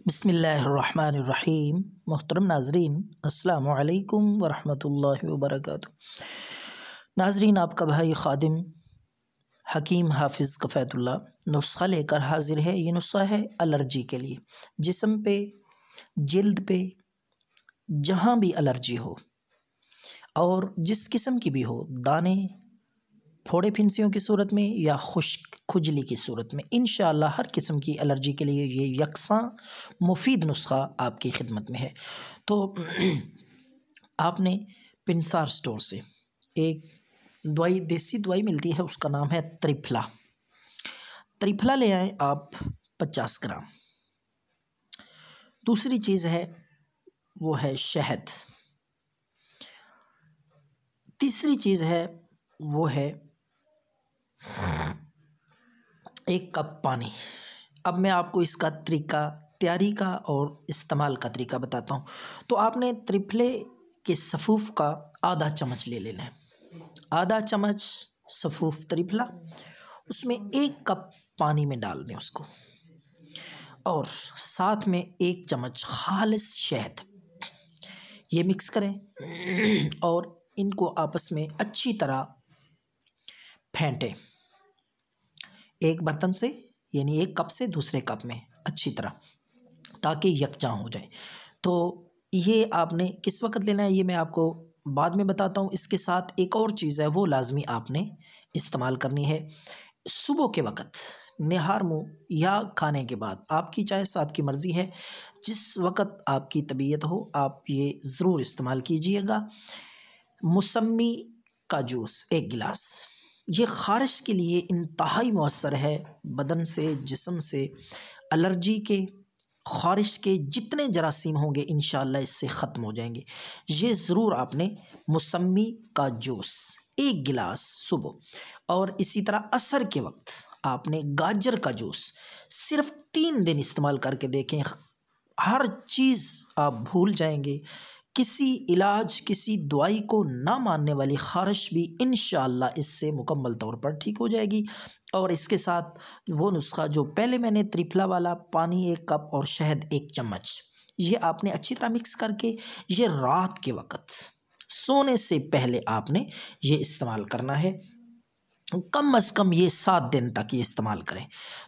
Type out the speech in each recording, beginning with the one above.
बिस्मिल्लाहिर्रहमानिर्रहीम। मोहतरम नाजरीन, अस्सलामु अलैकुम वरहमतुल्लाहि वबरकातुहू। नाजरीन, आपका भाई ख़ादिम हकीम हाफिज़ कफ़ैतुल्लाह नुस्ख़ा लेकर हाज़िर है। ये नुस्ख़ा है एलर्जी के लिए। जिस्म पे, जिल्द पे जहाँ भी एलर्जी हो और जिस किस्म की भी हो, दाने, फोड़े फिंसियों की सूरत में या खुश्क खुजली की सूरत में, इंशाअल्लाह हर किस्म की एलर्जी के लिए ये यकसां मुफीद नुस्ख़ा आपकी खिदमत में है। तो आपने पिंसार स्टोर से एक दवाई, देसी दवाई मिलती है, उसका नाम है त्रिफला। त्रिफला ले आए आप 50 ग्राम। दूसरी चीज़ है वो है शहद। तीसरी चीज़ है वो है 1 कप पानी। अब मैं आपको इसका तरीका, तैयारी का और इस्तेमाल का तरीका बताता हूँ। तो आपने त्रिफले के सफ़ूफ़ का आधा चम्मच ले लेना है। आधा चम्मच सफ़ूफ़ त्रिफला, उसमें 1 कप पानी में डाल दें उसको, और साथ में 1 चम्मच खालिस शहद। ये मिक्स करें और इनको आपस में अच्छी तरह फेंटें। एक बर्तन से, यानी 1 कप से दूसरे कप में अच्छी तरह, ताकि यकजां हो जाए। तो ये आपने किस वक्त लेना है ये मैं आपको बाद में बताता हूँ। इसके साथ एक और चीज़ है, वो लाजमी आपने इस्तेमाल करनी है। सुबह के वक़्त निहार मुँह या खाने के बाद, आपकी चॉइस, आपकी मर्ज़ी है, जिस वक़्त आपकी तबीयत हो आप ये ज़रूर इस्तेमाल कीजिएगा। मौसमी का जूस 1 गिलास, ये ख़ारिश के लिए इंतहाई मौसर है। बदन से, जिस्म से एलर्जी के, ख़ारिश के जितने जरासीम होंगे इंशाअल्लाह इससे ख़त्म हो जाएंगे। ये ज़रूर आपने मौसमी का जूस 1 गिलास सुबह, और इसी तरह असर के वक्त आपने गाजर का जूस सिर्फ़ 3 दिन इस्तेमाल करके देखें। हर चीज़ आप भूल जाएंगे। किसी इलाज, किसी दवाई को ना मानने वाली ख़ारिश भी इंशाअल्लाह इससे मुकम्मल तौर पर ठीक हो जाएगी। और इसके साथ वो नुस्ख़ा जो पहले मैंने त्रिफला वाला, पानी 1 कप और शहद 1 चम्मच, ये आपने अच्छी तरह मिक्स करके ये रात के वक़्त सोने से पहले आपने ये इस्तेमाल करना है। कम अज़ कम ये 7 दिन तक ये इस्तेमाल करें,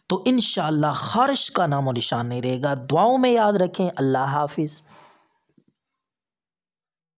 तो इंशाअल्लाह ख़ारिश का नामो निशान नहीं रहेगा। दुआओं में याद रखें। अल्लाह हाफ़िज़।